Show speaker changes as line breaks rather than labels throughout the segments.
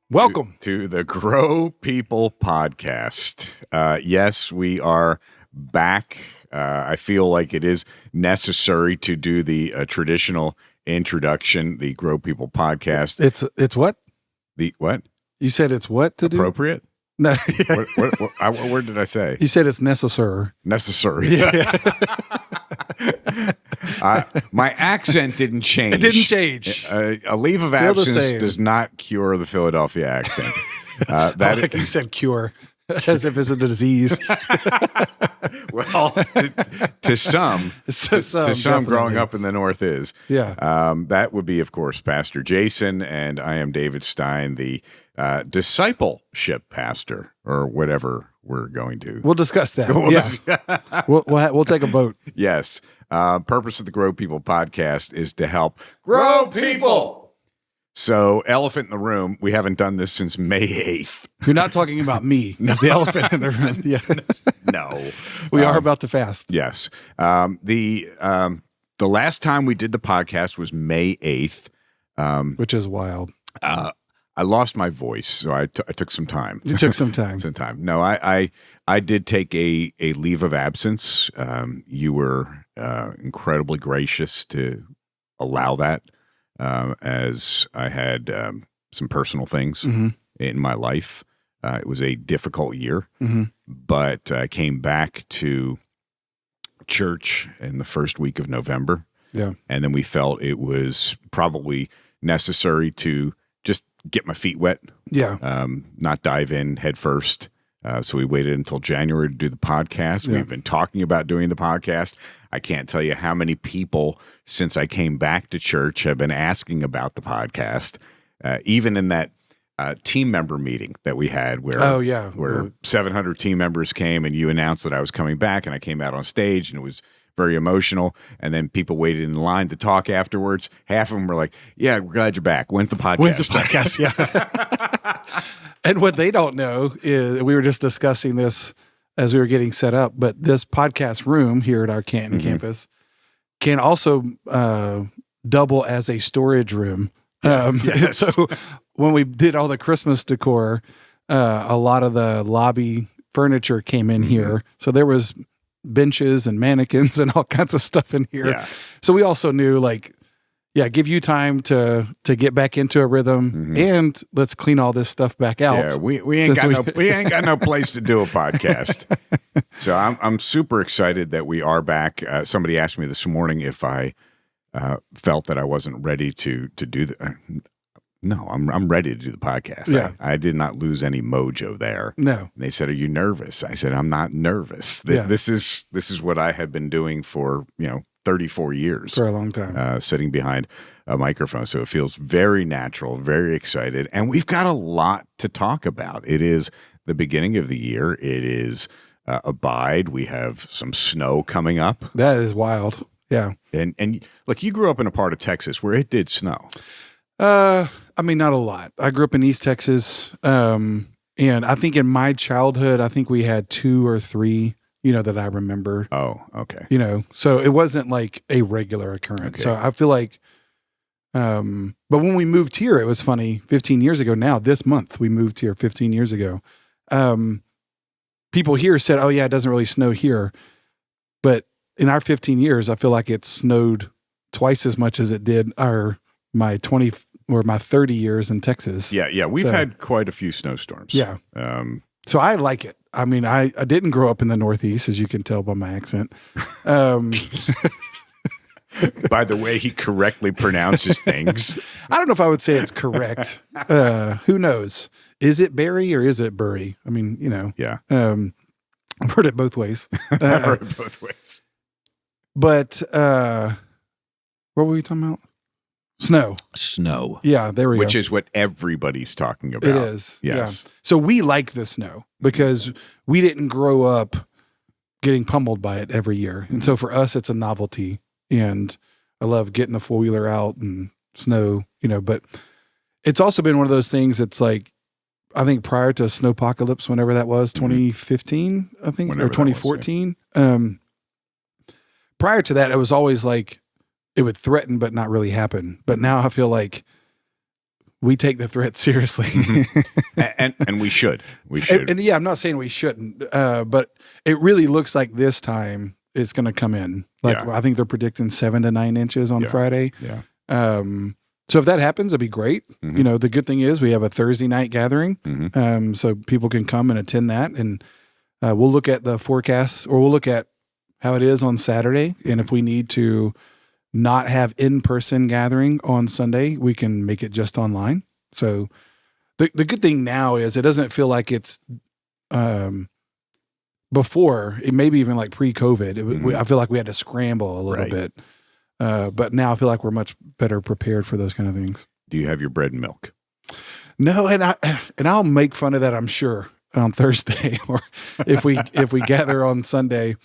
Welcome
to the Grow People podcast. Yes, we are back. I feel like it is necessary to do the think introduction, the Grow People podcast.
It's what?
The what?
You said it's what to do?
Appropriate?
No.
what word did I say?
You said it's necessary.
Necessary.
Yeah.
My accent didn't change.
It didn't change.
A leave of
Still the
absence
same.
does not cure the Philadelphia accent.
Like you said cure, as if it's a disease.
Well, to some growing
definitely.
up in the North is.
Yeah.
That would be, of course, Pastor Jason, and I am David Stein, the discipleship pastor, or whatever we're going to.
We'll discuss that. Yeah. We'll take a vote.
Yes. Purpose of the Grow People podcast is to help grow people. So, elephant in the room, we haven't done this since May 8th.
You're not talking about me as the elephant in the room. Yeah.
No.
We are about to fast.
Yes. The last time we did the podcast was May 8th.
Which is wild.
I lost my voice, so I took some time.
It took some time.
No, I did take a leave of absence. You were incredibly gracious to allow that, as I had some personal things in my life. It was a difficult year, but I came back to church in the first week of November.
Yeah.
And then we felt it was probably necessary to just get my feet wet.
Yeah.
Not dive in head first. So we waited until January to do the podcast.
Yeah.
We've been talking about doing the podcast. I can't tell you how many people since I came back to church have been asking about the podcast. Even in that team member meeting that we had where 700 team members came and you announced that I was coming back, and I came out on stage and it was very emotional. And then people waited in line to talk afterwards. Half of them were like, yeah, we're glad you're back. When's the podcast?
Yeah. And what they don't know is, we were just discussing this as we were getting set up, but this podcast room here at our Canton campus can also double as a storage room.
Yes.
So when we did all the Christmas decor, a lot of the lobby furniture came in here. So there was benches and mannequins and all kinds of stuff in here.
Yeah.
So we also knew, give you time to get back into a rhythm, and let's clean all this stuff back out.
Yeah, we ain't got no place to do a podcast. So I'm super excited that we are back. Somebody asked me this morning if I felt that I wasn't ready to do the. No, I'm ready to do the podcast.
Yeah.
I did not lose any mojo there.
No.
And they said, "Are you nervous?" I said, "I'm not nervous. This is what I have been doing for 34 years,
For a long time.
sitting behind a microphone. So it feels very natural, very excited. And we've got a lot to talk about. It is the beginning of the year. It is Abide. We have some snow coming up.
That is wild. Yeah.
And look, you grew up in a part of Texas where it did snow.
I mean, not a lot. I grew up in East Texas. And I think in my childhood, I think we had 2 or 3, that I remember.
Oh, okay.
So it wasn't like a regular occurrence.
Okay.
So I feel like, but when we moved here, it was funny. 15 years ago now, this month, we moved here 15 years ago. People here said, oh yeah, it doesn't really snow here. But in our 15 years, I feel like it snowed twice as much as it did my 20 or my 30 years in Texas.
Yeah. We've had quite a few snowstorms.
Yeah. So I like it. I mean, I didn't grow up in the Northeast, as you can tell by my accent.
By the way he correctly pronounces things.
I don't know if I would say it's correct. Who knows? Is it Barry or is it Bury? I mean,
Yeah.
I've heard it both ways.
I've heard it both ways.
But what were we talking about? Snow. Yeah, there we go.
Which is what everybody's talking about.
It is.
Yes.
Yeah. So we like the snow because we didn't grow up getting pummeled by it every year. And so for us, it's a novelty. And I love getting the 4-wheeler out and snow, but it's also been one of those things that's like, I think prior to Snowpocalypse, whenever that was, 2015, I think,
Whenever
or 2014. Prior to that, it was always like, it would threaten but not really happen. But now I feel like we take the threat seriously.
and we should. We should.
And yeah, I'm not saying we shouldn't, but it really looks like this time it's going to come in. Like I think they're predicting 7 to 9 inches on Friday.
Yeah.
So if that happens, it'd be great. You know, the good thing is we have a Thursday night gathering, so people can come and attend that, and we'll look at the forecast, or we'll look at how it is on Saturday, and if we need to not have in-person gathering on Sunday, we can make it just online. So the good thing now is it doesn't feel like it's before, it maybe even like pre-COVID. I feel like we had to scramble a little bit. But now I feel like we're much better prepared for those kind of things.
Do you have your bread and milk?
No, and I'll make fun of that, I'm sure, on Thursday, or if we gather on Sunday.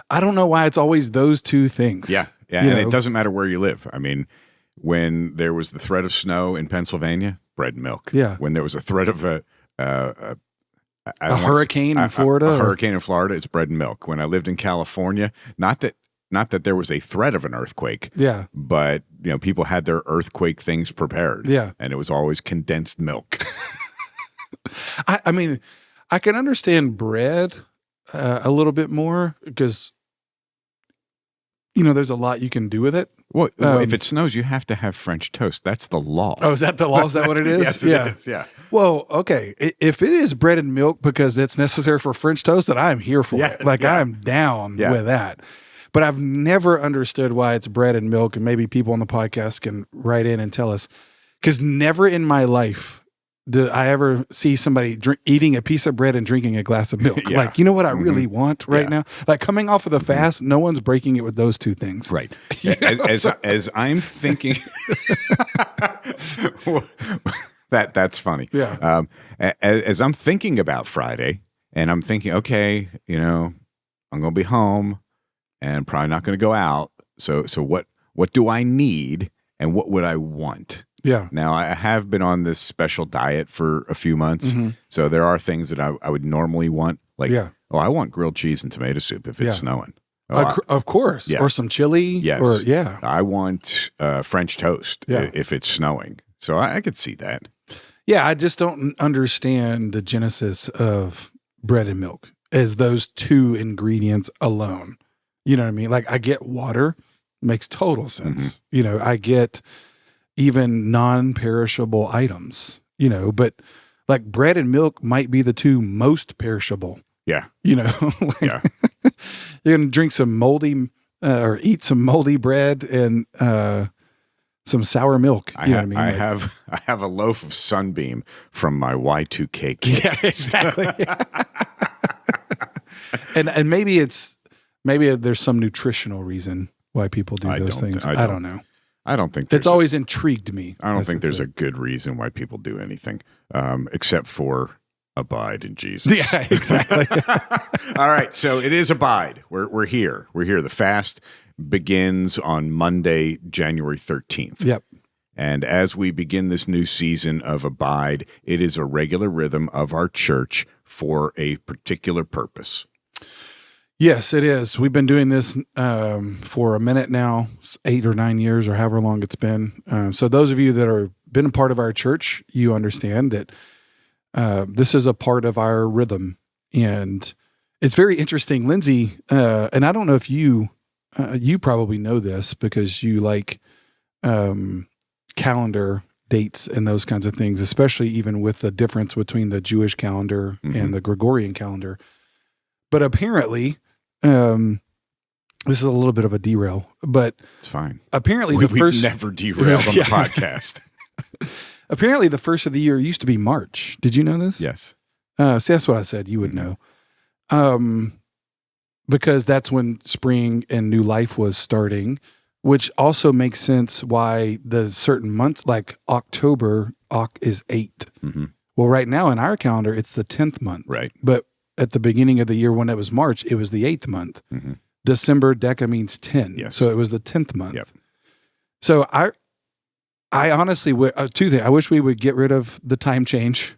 I don't know why it's always those two things.
Yeah. And it doesn't matter where you live. I mean, when there was the threat of snow in Pennsylvania, bread and milk. Yeah. When there was a threat of a
hurricane in Florida,
a hurricane in Florida, it's bread and milk. When I lived in California, not that there was a threat of an earthquake. Yeah. But people had their earthquake things prepared. Yeah. And it was always condensed milk.
I mean, I can understand bread a little bit more because there's a lot you can do with it.
Well, if it snows, you have to have French toast. That's the law.
Oh, is that the law? Is that what it is?
Yes, it is. Yeah.
Well, okay. If it is bread and milk because it's necessary for French toast, then I'm here for it. Like I'm down with that. But I've never understood why it's bread and milk, and maybe people on the podcast can write in and tell us, because never in my life did I ever see somebody eating a piece of bread and drinking a glass of milk. Like, you know what I really want right now? Like coming off of the fast, no one's breaking it with those two things.
Right. As I'm thinking, that's funny. Yeah. As I'm thinking about Friday, and I'm thinking, okay, I'm going to be home and probably not going to go out. So what do I need, and what would I want? Yeah. Now, I have been on this special diet for a few months, so there are things that I would normally want. Like, I want grilled cheese and tomato soup if it's snowing.
Of course. Yeah. Or some chili.
Yes.
Or,
I want French toast if it's snowing. So I could see that.
Yeah, I just don't understand the genesis of bread and milk as those two ingredients alone. You know what I mean? Like, I get water, makes total sense. I get even non-perishable items, but like bread and milk might be the two most perishable. Yeah. You're going to drink some moldy or eat some moldy bread and some sour milk. You know what I mean?
I have a loaf of Sunbeam from my Y2K cake.
Yeah, exactly. and maybe there's some nutritional reason why people do those things. I don't know.
I don't think
it's always intrigued me.
I don't think there's a good reason why people do anything, except for abide in Jesus.
Yeah, exactly.
All right, so it is abide. We're here. We're here. The fast begins on Monday, January 13th.
Yep.
And as we begin this new season of abide, it is a regular rhythm of our church for a particular purpose.
Yes, it is. We've been doing this for a minute now, 8 or 9 years or however long it's been. So those of you that are been a part of our church, you understand that this is a part of our rhythm. And it's very interesting. Lindsay, and I don't know if you probably know this because you like calendar dates and those kinds of things, especially even with the difference between the Jewish calendar and the Gregorian calendar. But apparently, this is a little bit of a derail, but
it's fine.
Apparently,
we've never derailed on the podcast.
Apparently, the first of the year used to be March. Did you know this?
Yes.
See, that's what I said. You would know, because that's when spring and new life was starting, which also makes sense why the certain months like October is 8. Well, right now in our calendar, it's the 10th month.
Right.
But at the beginning of the year when it was March, it was the 8th month. December, Deca means 10.
Yes.
So it was the 10th month. Yep. So I honestly would, two things. I wish we would get rid of the time change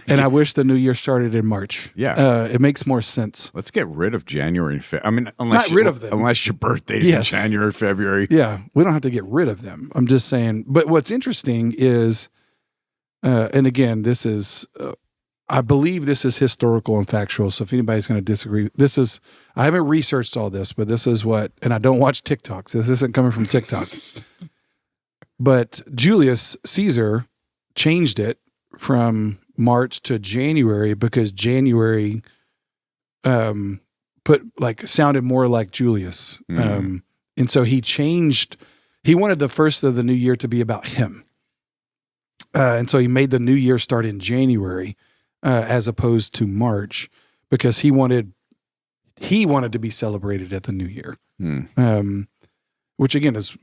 And I wish the new year started in March.
Yeah.
It makes more sense.
Let's get rid of January and February. I mean,
Not rid of them.
Unless your birthday's
Yes.
in January, February.
Yeah, we don't have to get rid of them. I'm just saying. But what's interesting is, and again, this is, I believe this is historical and factual. So if anybody's going to disagree, I haven't researched all this, but this is what, and I don't watch TikToks. This isn't coming from TikTok. But Julius Caesar changed it from March to January because January sounded more like Julius. And so he wanted the first of the new year to be about him. And so he made the new year start in January as opposed to March because he wanted to be celebrated at the new year. Which again is,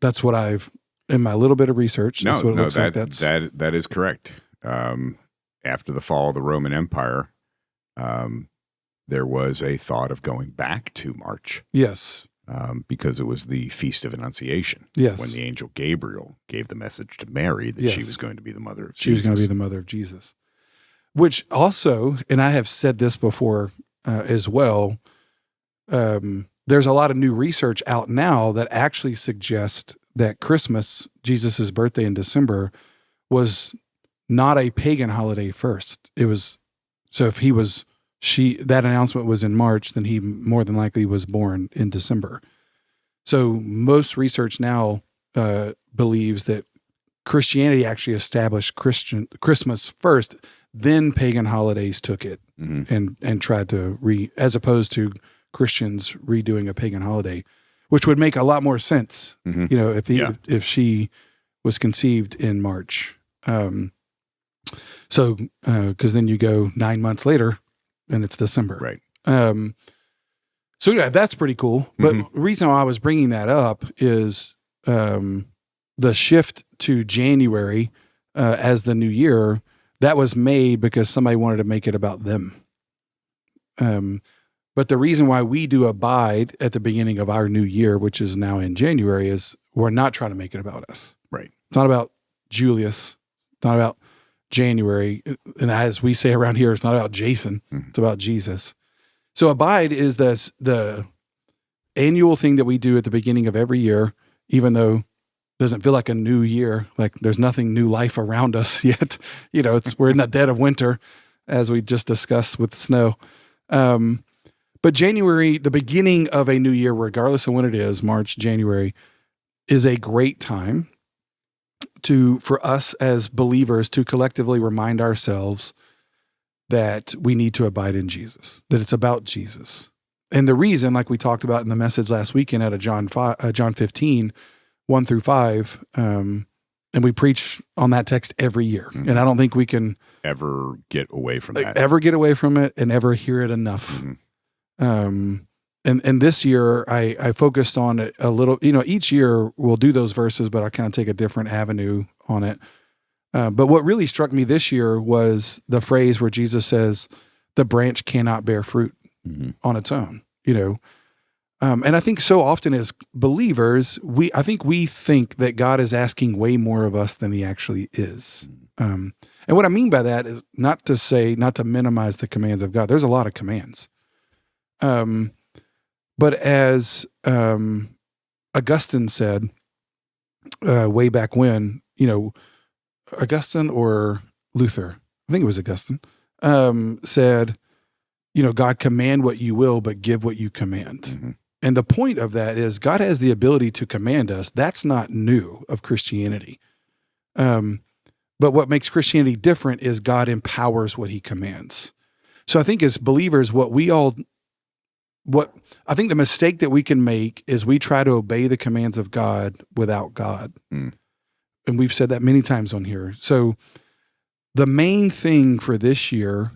that's what I've, in my little bit of research, that's what it looks like.
That is correct. After the fall of the Roman Empire, there was a thought of going back to March.
Yes.
Because it was the Feast of Annunciation.
Yes.
When the angel Gabriel gave the message to Mary that she was going to be the mother of Jesus.
She was going to be the mother of Jesus. Which also, and I have said this before as well, there's a lot of new research out now that actually suggests that Christmas, Jesus' birthday in December, was not a pagan holiday first. It was, so if that announcement was in March, then he more than likely was born in December. So most research now believes that Christianity actually established Christmas first, then pagan holidays took it and tried to as opposed to Christians redoing a pagan holiday, which would make a lot more sense, if she was conceived in March. So, because then you go 9 months later, and it's December.
Right.
So yeah, that's pretty cool. But the reason why I was bringing that up is the shift to January as the new year, that was made because somebody wanted to make it about them. But the reason why we do Abide at the beginning of our new year, which is now in January, is we're not trying to make it about us.
Right.
It's not about Julius. It's not about January. And as we say around here, it's not about Jason. It's about Jesus. So Abide is the annual thing that we do at the beginning of every year, even though it doesn't feel like a new year. Like there's nothing new life around us yet. We're in the dead of winter, as we just discussed with snow. But January, the beginning of a new year, regardless of when it is, March, January, is a great time for us as believers to collectively remind ourselves that we need to abide in Jesus, that it's about Jesus. And the reason, like we talked about in the message last weekend out of John 15, 1 through 5, and we preach on that text every year. And I don't think we can
ever get away from that.
Ever get away from it and ever hear it enough. And this year I focused on it a little, each year we'll do those verses, but I kind of take a different avenue on it. But what really struck me this year was the phrase where Jesus says, the branch cannot bear fruit on its own, and I think so often as believers, I think we think that God is asking way more of us than he actually is. And what I mean by that is not to minimize the commands of God. There's a lot of commands. But as Augustine said way back when, Augustine or Luther, I think it was Augustine, said, God, command what you will, but give what you command. And the point of that is God has the ability to command us. That's not new of Christianity. But what makes Christianity different is God empowers what he commands. So I think as believers, I think the mistake that we can make is we try to obey the commands of God without God. And we've said that many times on here. So the main thing for this year,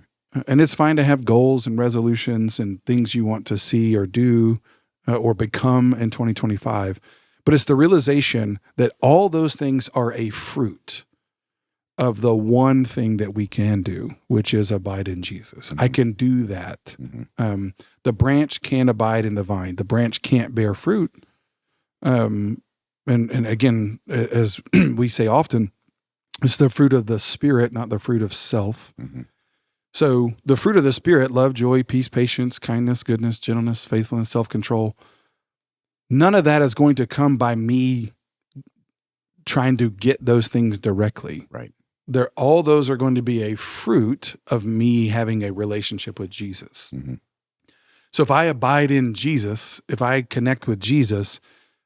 and it's fine to have goals and resolutions and things you want to see or do or become in 2025, but it's the realization that all those things are a fruit of the one thing that we can do, which is abide in Jesus. I can do that. The branch can't abide in the vine. The branch can't bear fruit. And again, as we say often, It's the fruit of the Spirit, not the fruit of self.
Mm-hmm.
So the fruit of the Spirit, love, joy, peace, patience, kindness, goodness, gentleness, faithfulness, self-control, none of that is going to come by me trying to get those things directly.
Right.
All those are going to be a fruit of me having a relationship with Jesus.
Mm-hmm.
So if I abide in Jesus, if I connect with Jesus,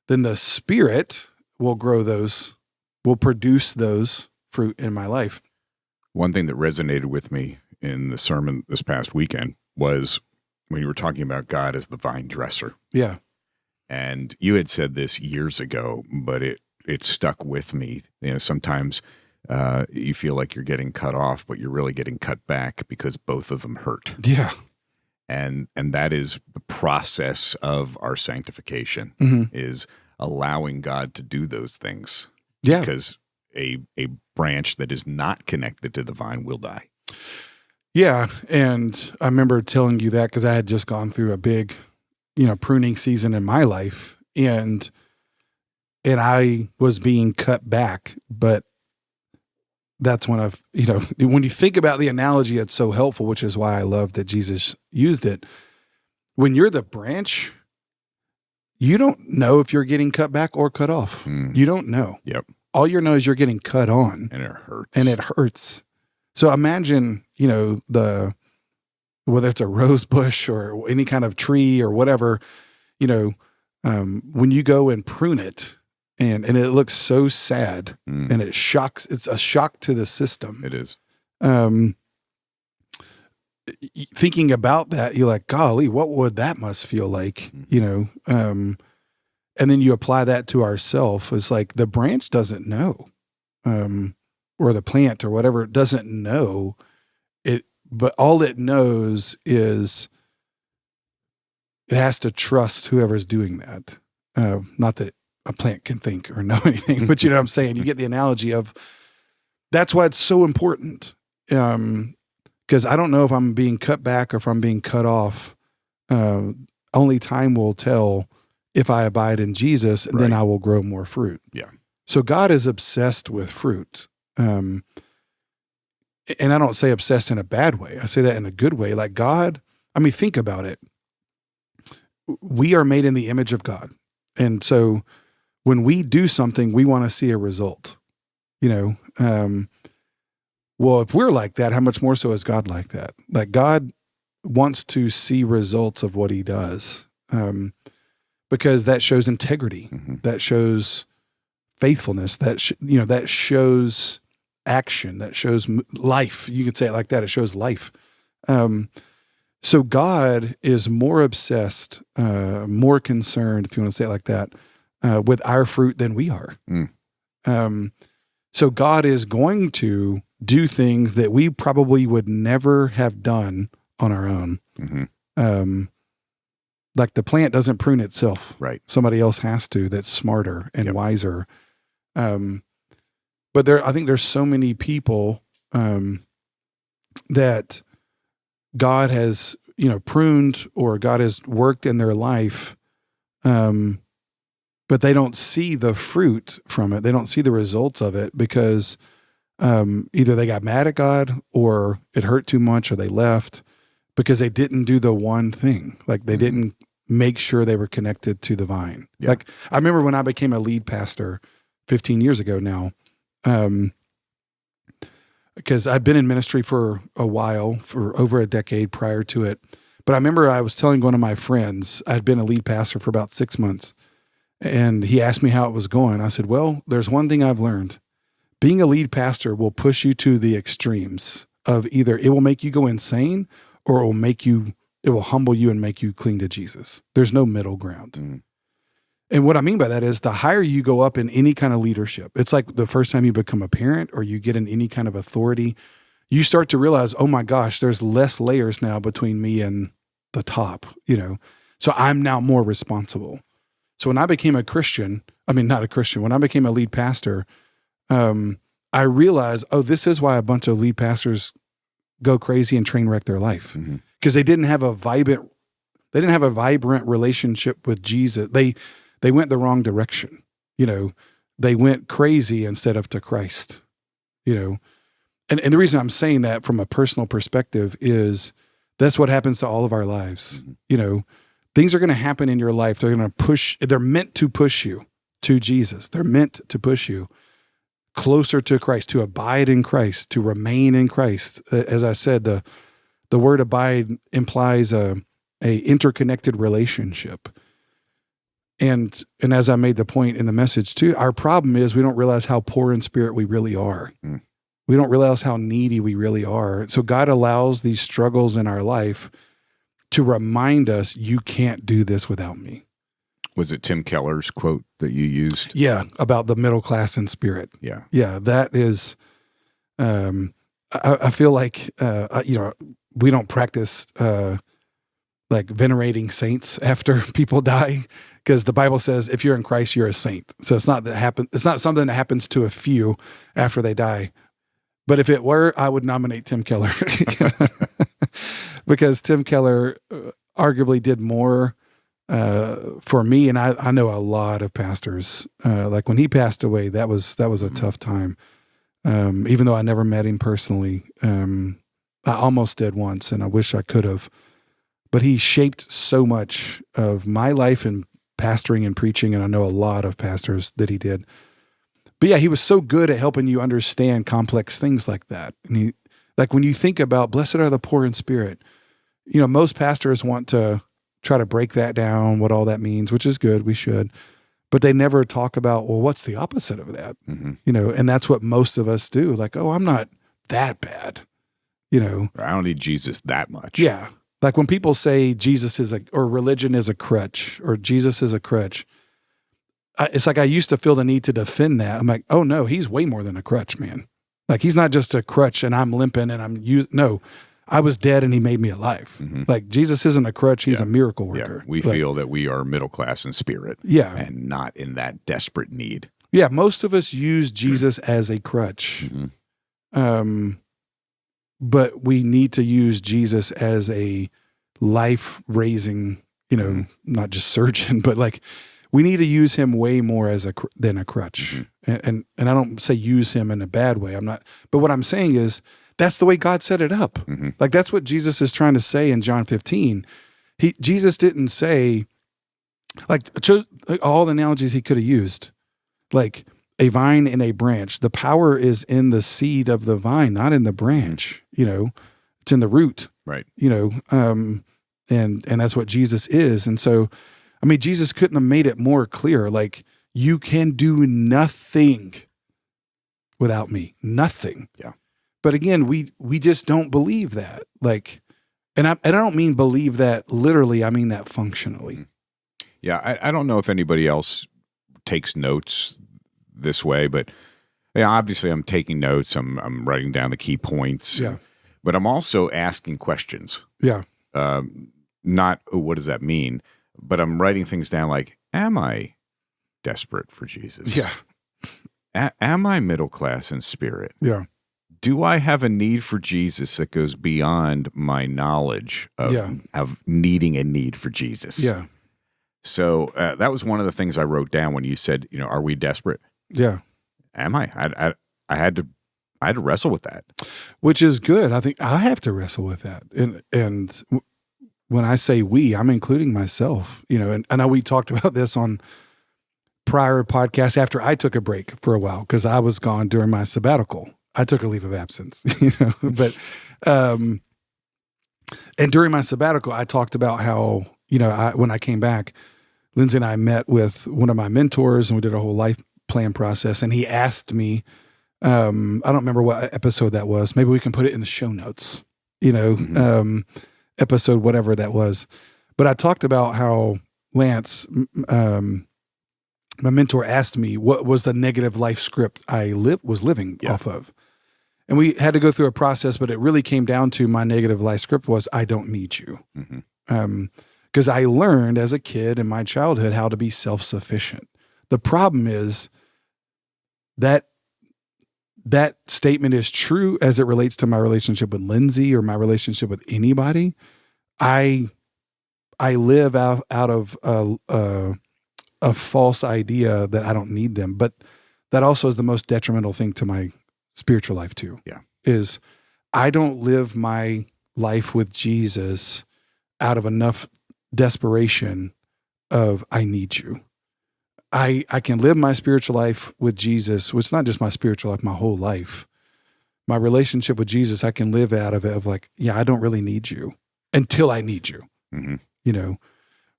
then the Spirit will grow those, will produce those fruit in my life.
One thing that resonated with me in the sermon this past weekend was when you were talking about God as the vine dresser.
Yeah.
And you had said this years ago, but it stuck with me. You know, sometimes you feel like you're getting cut off, but you're really getting cut back because both of them hurt.
Yeah.
And that is the process of our sanctification, is allowing God to do those things.
Yeah.
Because a branch that is not connected to the vine will die.
Yeah. And I remember telling you that because I had just gone through a big, pruning season in my life, and I was being cut back. But that's when when you think about the analogy, it's so helpful, which is why I love that Jesus used it. When you're the branch, you don't know if you're getting cut back or cut off. You don't know.
Yep.
All you know is you're getting cut on.
And it hurts.
And it hurts. So imagine, whether it's a rose bush or any kind of tree or whatever, when you go and prune it and it looks so sad and it's a shock to the system.
It is.
Thinking about that, you're like, golly, what would that must feel like, and then you apply that to ourself. It's like the branch doesn't know, or the plant or whatever doesn't know it, but all it knows is it has to trust whoever's doing that. Not that a plant can think or know anything, but you know what I'm saying? You get the analogy of that's why it's so important. Because I don't know if I'm being cut back or if I'm being cut off. Only time will tell if I abide in Jesus, and then I will grow more fruit.
Yeah.
So God is obsessed with fruit. And I don't say obsessed in a bad way. I say that in a good way. Like God, think about it. We are made in the image of God. And so when we do something, we want to see a result, well, if we're like that, how much more so is God like that? Like God wants to see results of what he does. Because that shows integrity, that shows faithfulness, that shows action, that shows life. You could say it like that. It shows life. So God is more obsessed, more concerned, if you want to say it like that, with our fruit than we are. So God is going to do things that we probably would never have done on our own. Like the plant doesn't prune itself.
Right.
Somebody else has to, that's smarter and wiser. But I think there's so many people that God has, pruned or God has worked in their life, but they don't see the fruit from it. They don't see the results of it because either they got mad at God or it hurt too much or they left because they didn't do the one thing. Like they didn't make sure they were connected to the vine.
Yeah.
Like I remember when I became a lead pastor 15 years ago now, because I'd been in ministry for a while, for over a decade prior to it. But I remember I was telling one of my friends, I'd been a lead pastor for about 6 months, and he asked me how it was going. I said, well, there's one thing I've learned. Being a lead pastor will push you to the extremes of either it will make you go insane or it will humble you and make you cling to Jesus. There's no middle ground. And what I mean by that is the higher you go up in any kind of leadership, it's like the first time you become a parent or you get in any kind of authority, you start to realize, oh my gosh, there's less layers now between me and the top, so I'm now more responsible. So when I became a Christian, when I became a lead pastor, I realized, this is why a bunch of lead pastors go crazy and train wreck their life. Because they didn't have a vibrant relationship with Jesus. They went the wrong direction. They went crazy instead of to Christ. you know. And the reason I'm saying that from a personal perspective is that's what happens to all of our lives.
Mhm.
You know, things are going to happen in your life. They're going to they're meant to push you to Jesus. They're meant to push you closer to Christ, to abide in Christ, to remain in Christ. As I said, the word abide implies a interconnected relationship. And as I made the point in the message too, our problem is we don't realize how poor in spirit we really are.
Mm.
We don't realize how needy we really are. So God allows these struggles in our life to remind us, you can't do this without me.
Was it Tim Keller's quote that you used?
Yeah, about the middle class in spirit.
Yeah.
Yeah, that is, I feel like, you know, we don't practice like venerating saints after people die, because the Bible says if you're in Christ, you're a saint. So it's not something that happens to a few after they die. But if it were, I would nominate Tim Keller because Tim Keller arguably did more for me. And I know a lot of pastors. Like when he passed away, that was a tough time. Even though I never met him personally, I almost did once, and I wish I could have. But he shaped so much of my life in pastoring and preaching, and I know a lot of pastors that he did. But yeah, he was so good at helping you understand complex things like that. And he, like when you think about blessed are the poor in spirit, you know, most pastors want to try to break that down, what all that means, which is good. We should. But they never talk about, well, what's the opposite of that?
Mm-hmm.
You know, and that's what most of us do. Like, oh, I'm not that bad. You know,
I don't need Jesus that much.
yeah. Like when people say Jesus is or religion is a crutch, or Jesus is a crutch, it's like I used to feel the need to defend that. I'm like, oh no, he's way more than a crutch, man. Like he's not just a crutch and I'm limping and no, I was dead and he made me alive.
Mm-hmm.
Like Jesus isn't a crutch, he's a miracle worker.
Yeah. We feel that we are middle class in spirit.
Yeah.
And not in that desperate need.
Yeah, most of us use Jesus as a crutch.
Mm-hmm.
But we need to use Jesus as a life-raising, you know,
Mm-hmm.
not just surgeon, but like we need to use him way more than a crutch.
Mm-hmm.
And I don't say use him in a bad way. I'm not. But what I'm saying is that's the way God set it up.
Mm-hmm.
Like that's what Jesus is trying to say in John 15. Jesus didn't say like all the analogies he could have used, like a vine and a branch. The power is in the seed of the vine, not in the branch. You know, it's in the root.
Right.
You know, and that's what Jesus is. And so, I mean, Jesus couldn't have made it more clear. Like, you can do nothing without me. Nothing.
Yeah.
But again, we just don't believe that. Like, and I don't mean believe that literally. I mean that functionally.
Yeah. I don't know if anybody else takes notes this way, but yeah, obviously I'm taking notes. I'm writing down the key points.
Yeah.
But I'm also asking questions.
Yeah.
Not, oh, what does that mean? But I'm writing things down like, am I desperate for Jesus?
Yeah.
Am I middle class in spirit?
Yeah.
Do I have a need for Jesus that goes beyond my knowledge of needing a need for Jesus?
Yeah.
So that was one of the things I wrote down when you said, you know, are we desperate?
Yeah.
Am I? I had to wrestle with that.
Which is good. I think I have to wrestle with that. And when I say we, I'm including myself, you know, and I know we talked about this on prior podcasts after I took a break for a while because I was gone during my sabbatical. I took a leave of absence, you know, but, and during my sabbatical, I talked about how, you know, when I came back, Lindsay and I met with one of my mentors and we did a whole life plan process. And he asked me, I don't remember what episode that was. Maybe we can put it in the show notes, you know, episode, whatever that was. But I talked about how Lance, my mentor, asked me what was the negative life script I was living off of. And we had to go through a process, but it really came down to my negative life script was, I don't need you. Because I learned as a kid in my childhood how to be self-sufficient. The problem is that statement is true as it relates to my relationship with Lindsay or my relationship with anybody. I live out of a false idea that I don't need them, but that also is the most detrimental thing to my spiritual life too.
Yeah.
Is I don't live my life with Jesus out of enough desperation of I need you. I can live my spiritual life with Jesus. Well, it's not just my spiritual life, my whole life. My relationship with Jesus, I can live out of it of like, yeah, I don't really need you until I need you, you know,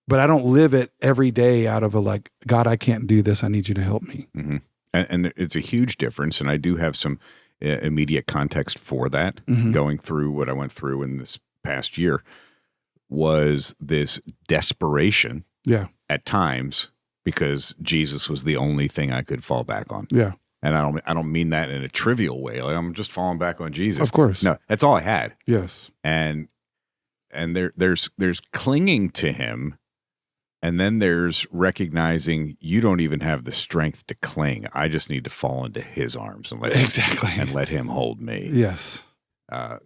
but I don't live it every day out of a like, God, I can't do this. I need you to help me.
And it's a huge difference. And I do have some immediate context for that. Going through what I went through in this past year was this desperation at times because Jesus was the only thing I could fall back on.
Yeah.
And I don't mean that in a trivial way. Like I'm just falling back on Jesus.
Of course.
No, that's all I had.
Yes.
And there's clinging to him, and then there's recognizing you don't even have the strength to cling. I just need to fall into his arms and let him hold me.
Yes.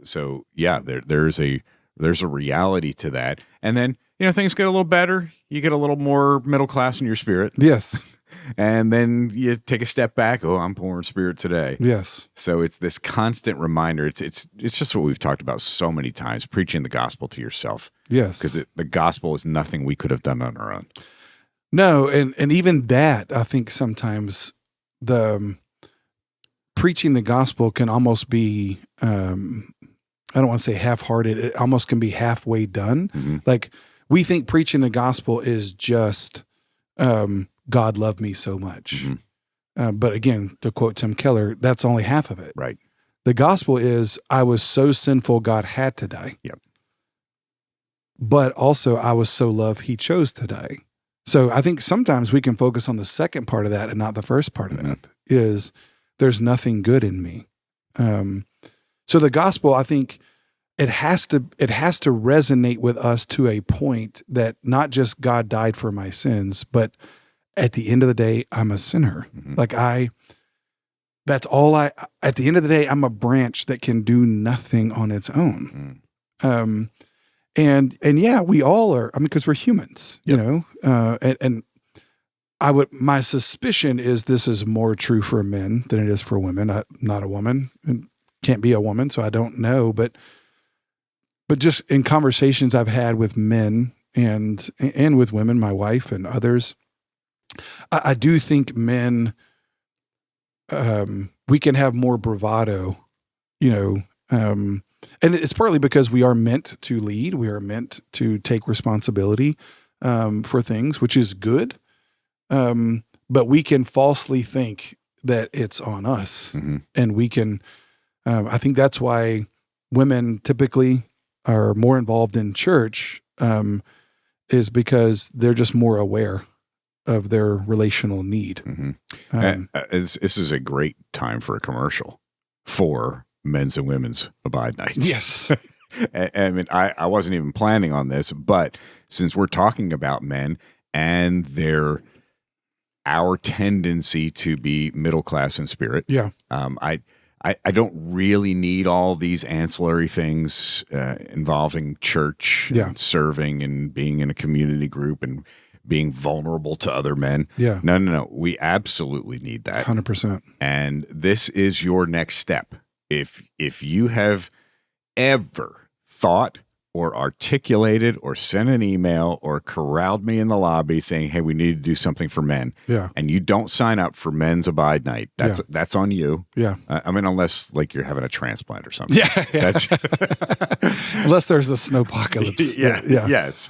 So yeah, there's a reality to that. And then, you know, things get a little better. You get a little more middle class in your spirit.
Yes.
And then you take a step back. Oh, I'm poor in spirit today.
Yes.
So it's this constant reminder. It's just what we've talked about so many times, preaching the gospel to yourself.
Yes.
Because the gospel is nothing we could have done on our own.
No. And even that, I think sometimes the preaching the gospel can almost be, I don't want to say half-hearted. It almost can be halfway done. Like we think preaching the gospel is just, God loved me so much. But again, to quote Tim Keller, that's only half of it.
Right.
The gospel is I was so sinful, God had to die.
Yep.
But also I was so loved, he chose to die. So I think sometimes we can focus on the second part of that and not the first part of that is there's nothing good in me. So the gospel, I think it has to resonate with us to a point that not just God died for my sins, but at the end of the day, I'm a sinner. Like at the end of the day, I'm a branch that can do nothing on its own. And yeah, we all are, I mean, cause we're humans, you know, and my suspicion is this is more true for men than it is for women. I'm not a woman and can't be a woman. So I don't know, but just in conversations I've had with men and with women, my wife and others, I do think men, we can have more bravado, you know, and it's partly because we are meant to lead. We are meant to take responsibility for things, which is good. But we can falsely think that it's on us. And we can, I think that's why women typically are more involved in church, is because they're just more aware of their relational need.
This is a great time for a commercial for men's and women's Abide Nights.
Yes.
I mean, I wasn't even planning on this, but since we're talking about men and our tendency to be middle class in spirit, I don't really need all these ancillary things involving church and serving and being in a community group and being vulnerable to other men.
Yeah.
No. We absolutely need that.
100%.
And this is your next step. If you have ever thought or articulated or sent an email or corralled me in the lobby saying, hey, we need to do something for men.
Yeah.
And you don't sign up for Men's Abide Night. That's on you.
Yeah.
I mean, unless like you're having a transplant or something.
Yeah.
That's
unless there's a snowpocalypse.
Yes.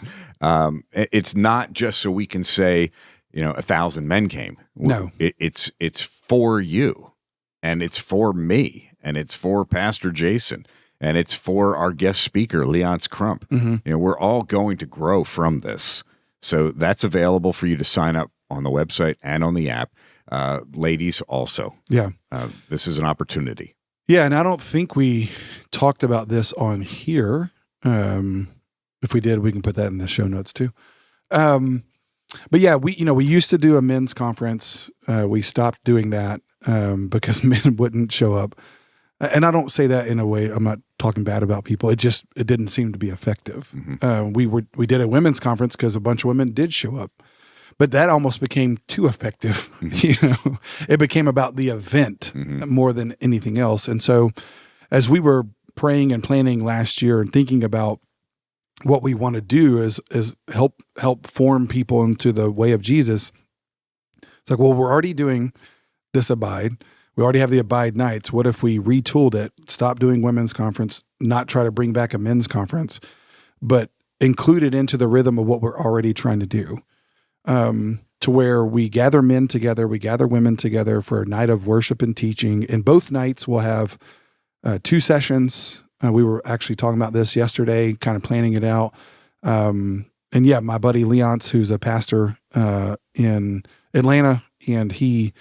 It's not just so we can say, 1,000 men came.
No.
It's for you, and it's for me, and it's for Pastor Jason, and it's for our guest speaker, Leonce Crump. We're all going to grow from this. So that's available for you to sign up on the website and on the app. Ladies also.
Yeah.
This is an opportunity.
Yeah. And I don't think we talked about this on here. If we did, we can put that in the show notes too. But yeah, we used to do a men's conference. We stopped doing that because men wouldn't show up. And I don't say that in a way, I'm not talking bad about people. It didn't seem to be effective. We did a women's conference because a bunch of women did show up. but that almost became too effective. It became about the event more than anything else. And so as we were praying and planning last year and thinking about what we want to do is help form people into the way of Jesus, it's like, well, we're already doing this Abide. We already have the Abide nights. What if we retooled it, stop doing women's conference, not try to bring back a men's conference, but include it into the rhythm of what we're already trying to do, to where we gather men together, we gather women together for a night of worship and teaching. And both nights we'll have 2 sessions. We were actually talking about this yesterday, kind of planning it out. And yeah, my buddy Leonce, who's a pastor in Atlanta, and he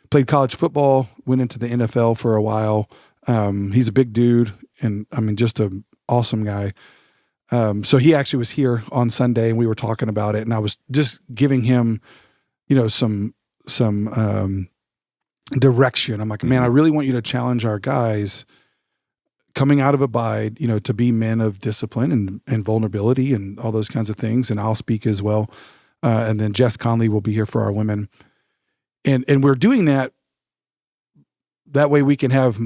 played college football, went into the NFL for a while. He's a big dude, and I mean, just an awesome guy. So he actually was here on Sunday, and we were talking about it, and I was just giving him, some direction. I'm like, man, I really want you to challenge our guys coming out of Abide, to be men of discipline and vulnerability and all those kinds of things. And I'll speak as well. And then Jess Conley will be here for our women. And we're doing that. That way we can have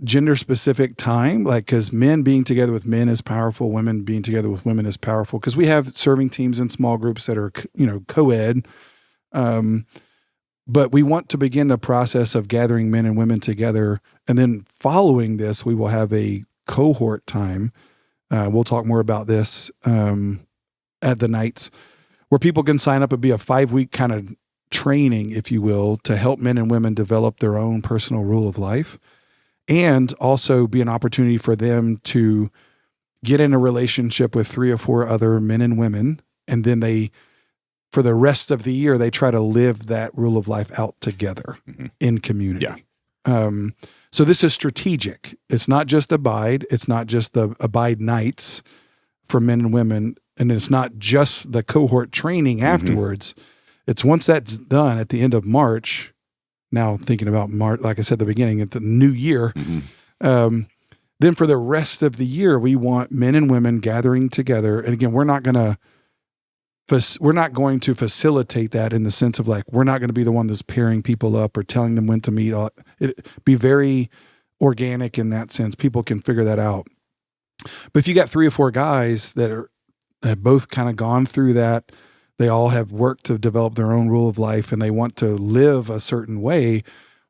gender specific time, like, because men being together with men is powerful. Women being together with women is powerful, because we have serving teams in small groups that are, co-ed. But we want to begin the process of gathering men and women together. And then following this, we will have a cohort time. We'll talk more about this at the nights, where people can sign up and be a 5-week kind of training, if you will, to help men and women develop their own personal rule of life, and also be an opportunity for them to get in a relationship with 3 or 4 other men and women. And then for the rest of the year, they try to live that rule of life out together in community.
Yeah.
So this is strategic. It's not just Abide. It's not just the Abide nights for men and women. And it's not just the cohort training afterwards. It's once that's done at the end of March, now thinking about March, like I said at the beginning, at the new year, then for the rest of the year, we want men and women gathering together. And again, we're not going to facilitate that in the sense of, like, we're not going to be the one that's pairing people up or telling them when to meet. It be very organic in that sense. People can figure that out. But if you got 3 or 4 guys that have both kind of gone through that, they all have worked to develop their own rule of life, and they want to live a certain way.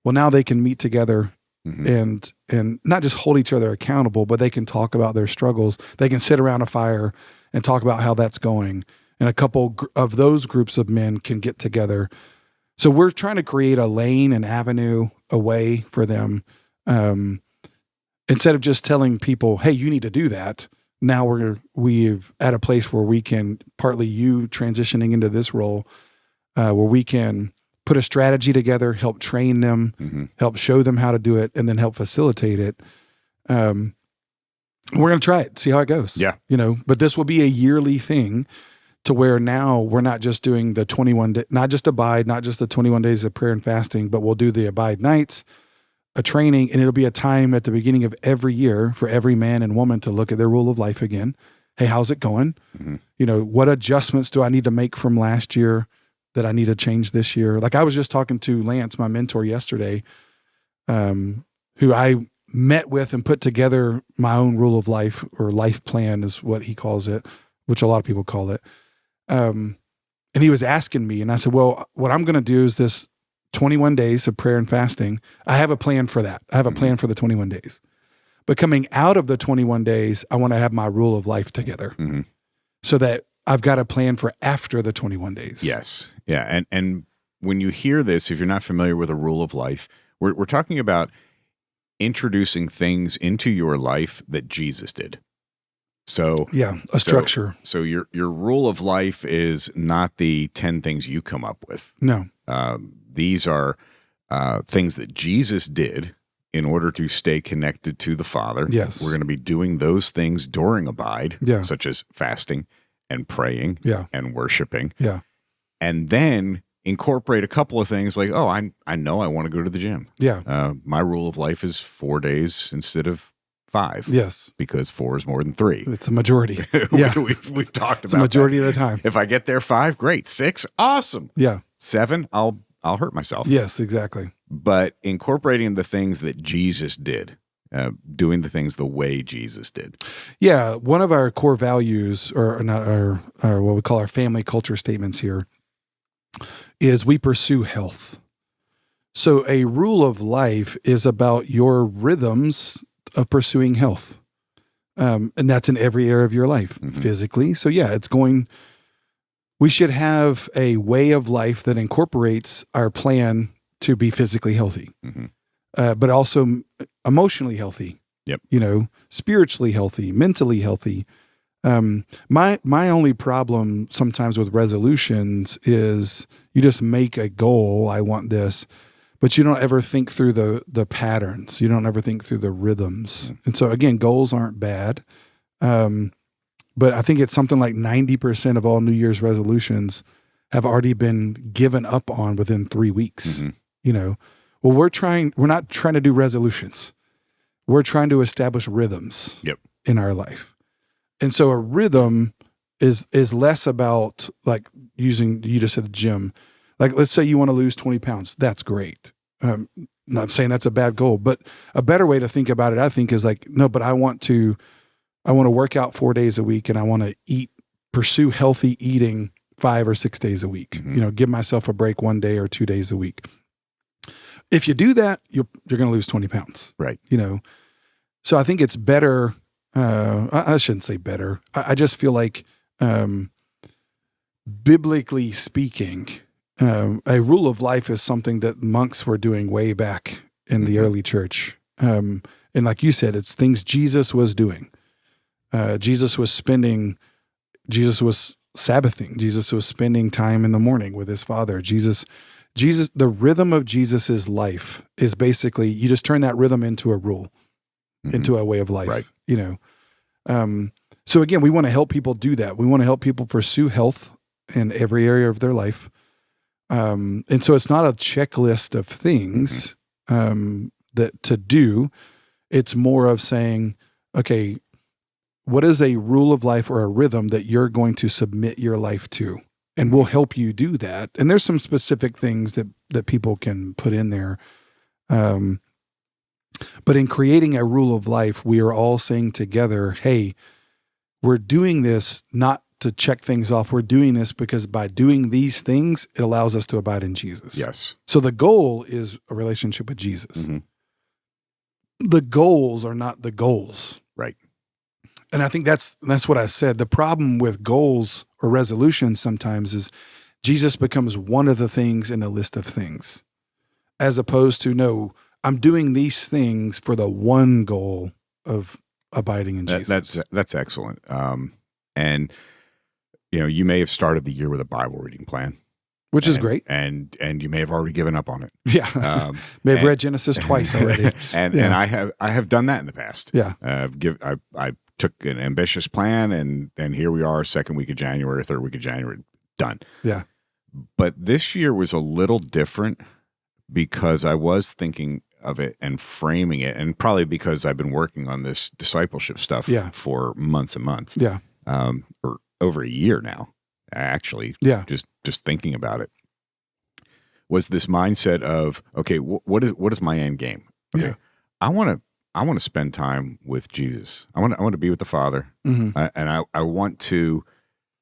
Well, now they can meet together and not just hold each other accountable, but they can talk about their struggles. They can sit around a fire and talk about how that's going. And a couple of those groups of men can get together. So we're trying to create a lane, an avenue, a way for them. Instead of just telling people, hey, you need to do that. Now we've at a place where we can, partly you transitioning into this role, where we can put a strategy together, help train them, help show them how to do it, and then help facilitate it. We're going to try it, see how it goes.
Yeah.
But this will be a yearly thing, to where now we're not just doing the 21 day, not just Abide, not just the 21 days of prayer and fasting, but we'll do the Abide nights, a training, and it'll be a time at the beginning of every year for every man and woman to look at their rule of life again. Hey, how's it going? What adjustments do I need to make from last year that I need to change this year? Like, I was just talking to Lance, my mentor, yesterday, who I met with and put together my own rule of life, or life plan is what he calls it, which a lot of people call it. And he was asking me, and I said, well, what I'm going to do is this 21 days of prayer and fasting. I have a plan for that. I have a plan for the 21 days. But coming out of the 21 days, I want to have my rule of life together, so that I've got a plan for after the 21 days.
Yes. Yeah. And when you hear this, if you're not familiar with a rule of life, we're talking about introducing things into your life that Jesus did. So
yeah, a structure.
So your rule of life is not the 10 things you come up with.
No.
These are things that Jesus did in order to stay connected to the Father.
Yes.
We're going to be doing those things during Abide, such as fasting and praying and worshiping.
Yeah.
And then incorporate a couple of things like, I know I want to go to the gym.
Yeah.
My rule of life is 4 days instead of 5.
Yes.
Because 4 is more than 3.
It's a majority. Yeah.
We've talked about
It's a majority
that.
of the time.
If I get there 5, great. 6, awesome.
Yeah.
7, I'll hurt myself.
Yes, exactly.
But incorporating the things that Jesus did, doing the things the way Jesus did.
Yeah. One of our core values, or not our what we call our family culture statements here, is we pursue health. So a rule of life is about your rhythms of pursuing health. And that's in every area of your life, physically. So yeah, we should have a way of life that incorporates our plan to be physically healthy, but also emotionally healthy.
Yep.
Spiritually healthy, mentally healthy. My only problem sometimes with resolutions is you just make a goal. I want this, but you don't ever think through the patterns. You don't ever think through the rhythms. And so again, goals aren't bad. But I think it's something like 90% of all New Year's resolutions have already been given up on within 3 weeks. Well, we're not trying to do resolutions. We're trying to establish rhythms in our life. And so a rhythm is less about like you just said gym. Like, let's say you want to lose 20 pounds. That's great. Not saying that's a bad goal, but a better way to think about it, I think, is like, no, but I want to work out 4 days a week, and I want to pursue healthy eating 5 or 6 days a week. Give myself a break 1 day or 2 days a week. If you do that, you're going to lose 20 pounds.
Right.
So I think it's better. I shouldn't say better. I just feel like, biblically speaking, a rule of life is something that monks were doing way back in the early church. And like you said, it's things Jesus was doing. Jesus was Sabbathing. Jesus was spending time in the morning with his Father. The rhythm of Jesus's life is basically, you just turn that rhythm into a rule, into a way of life,
right.
So again, we want to help people do that. We want to help people pursue health in every area of their life. And so it's not a checklist of things, that to do. It's more of saying, okay, what is a rule of life or a rhythm that you're going to submit your life to? And we'll help you do that. And there's some specific things that people can put in there. But in creating a rule of life, we are all saying together, hey, we're doing this not to check things off. We're doing this because by doing these things, it allows us to abide in Jesus.
Yes.
So the goal is a relationship with Jesus. The goals are not the goals.
Right.
And I think that's what I said. The problem with goals or resolutions sometimes is Jesus becomes one of the things in the list of things, as opposed to, no, I'm doing these things for the one goal of abiding in Jesus.
That's excellent. And you may have started the year with a Bible reading plan,
which is great,
and you may have already given up on it.
Yeah, may have read Genesis twice already,
and I have done that in the past.
Yeah,
I took an ambitious plan, and here we are, second week of January, third week of January, done.
Yeah,
but this year was a little different because I was thinking of it and framing it, and probably because I've been working on this discipleship stuff for months and months.
Yeah,
or over a year now, actually.
Yeah,
just thinking about it was this mindset of, okay, what is my end game? Okay,
yeah.
I want to spend time with Jesus. I want to be with the Father, and I want to.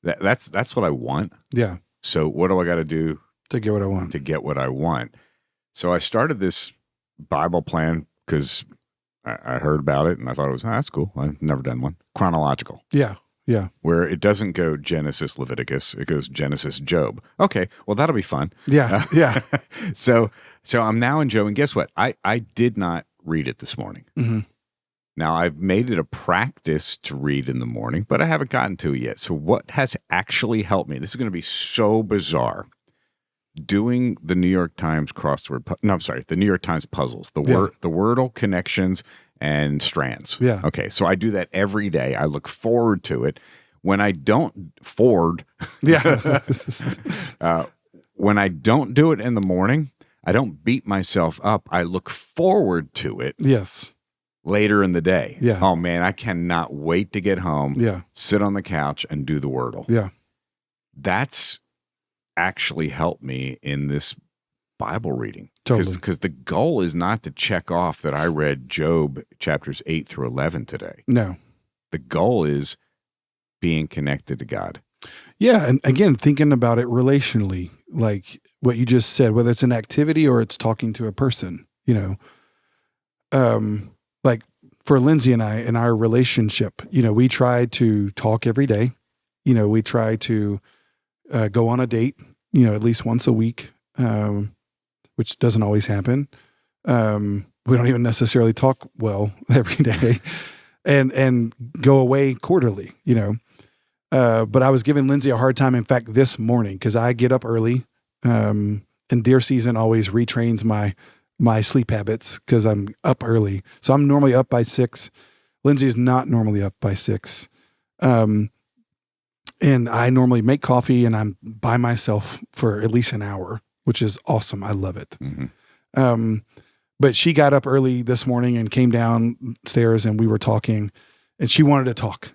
That's what I want.
Yeah.
So what do I got to do
to get what I want?
To get what I want. So I started this Bible plan because I heard about it and I thought it was, that's cool. I've never done one. Chronological.
Yeah. Yeah.
Where it doesn't go Genesis, Leviticus, it goes Genesis, Job. Okay, well, that'll be fun.
Yeah. Yeah.
So I'm now in Job, and guess what? I did not read it this morning. Now, I've made it a practice to read in the morning, but I haven't gotten to it yet. So what has actually helped me? This is going to be so bizarre. Doing the New York Times the New York Times puzzles, the Wordle connections and strands.
Yeah.
Okay, so I do that every day. I look forward to it. When I don't when I don't do it in the morning, I don't beat myself up. I look forward to it.
Yes.
later in the day.
Yeah.
Oh man, I cannot wait to get home,
Yeah.
sit on the couch and do the Wordle.
Yeah.
That's actually helped me in this Bible reading.
Totally.
Because the goal is not to check off that I read Job chapters 8 through 11 today.
No.
The goal is being connected to God.
Yeah. And again, thinking about it relationally, like what you just said, whether it's an activity or it's talking to a person, like for Lindsay and I in our relationship, we try to talk every day. We try to go on a date, at least once a week, which doesn't always happen. We don't even necessarily talk well every day and go away quarterly, but I was giving Lindsay a hard time. In fact, this morning, cause I get up early, and deer season always retrains my sleep habits cause I'm up early. So I'm normally up by 6. Lindsay is not normally up by 6. And I normally make coffee and I'm by myself for at least an hour, which is awesome. I love it.
Mm-hmm.
But she got up early this morning and came downstairs and we were talking and she wanted to talk,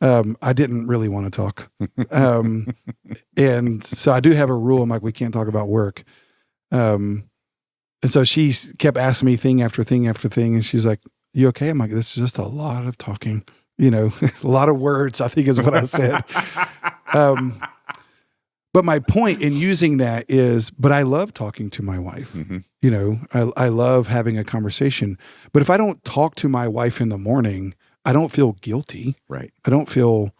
I didn't really want to talk. And so I do have a rule. I'm like, we can't talk about work. And so she kept asking me thing after thing after thing. And she's like, you okay? I'm like, this is just a lot of talking, a lot of words, I think is what I said. But my point in using that is, but I love talking to my wife.
Mm-hmm.
I love having a conversation. But if I don't talk to my wife in the morning, I don't feel guilty.
Right.
I don't feel,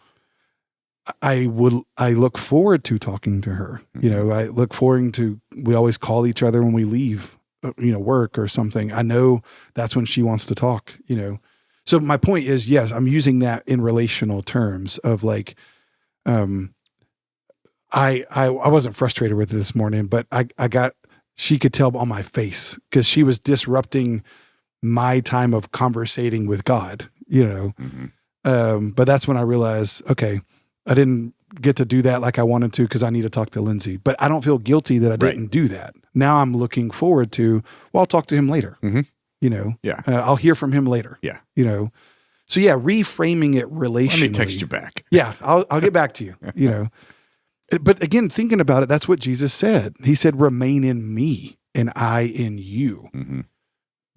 I look forward to talking to her.
Mm-hmm.
I look forward to, we always call each other when we leave, work or something. I know that's when she wants to talk, So my point is, yes, I'm using that in relational terms of like, I wasn't frustrated with it this morning, but she could tell on my face because she was disrupting my time of conversating with God,
Mm-hmm.
But that's when I realized, okay, I didn't get to do that like I wanted to because I need to talk to Lindsay, but I don't feel guilty that I didn't do that. Now I'm looking forward to, I'll talk to him later,
Mm-hmm.
Yeah. I'll hear from him later.
Yeah.
So yeah, reframing it relationally.
Let me text you back.
Yeah. I'll get back to you, But again, thinking about it, that's what Jesus said. He said, remain in me and I in you.
Mm-hmm.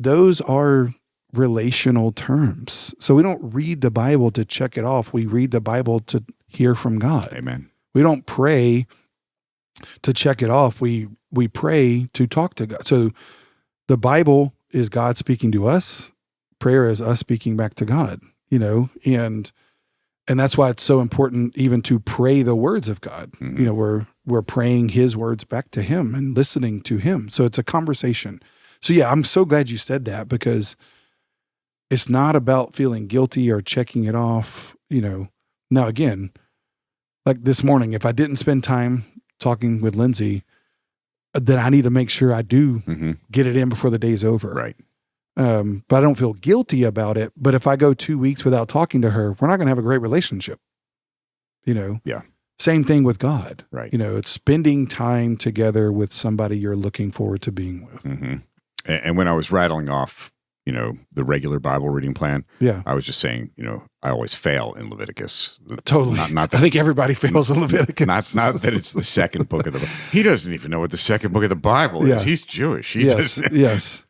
Those are relational terms. So we don't read the Bible to check it off. We read the Bible to hear from God.
Amen.
We don't pray to check it off. We pray to talk to God. So the Bible is God speaking to us. Prayer is us speaking back to God, and that's why it's so important even to pray the words of God.
Mm-hmm.
We're praying his words back to him and listening to him. So it's a conversation. So yeah, I'm so glad you said that because it's not about feeling guilty or checking it off, Now again, like this morning, if I didn't spend time talking with Lindsay, then I need to make sure I do
Mm-hmm.
get it in before the day's over.
Right.
But I don't feel guilty about it. But if I go 2 weeks without talking to her, we're not going to have a great relationship.
Yeah.
Same thing with God.
Right.
It's spending time together with somebody you're looking forward to being with.
Mm-hmm. And when I was rattling off, the regular Bible reading plan,
Yeah,
I was just saying, I always fail in Leviticus.
totally.
Not
I
that,
think everybody fails in Leviticus.
not that it's the second book of the Bible. He doesn't even know what the second book of the Bible is.
Yeah.
He's Jewish. He
Yes,
doesn't-
yes.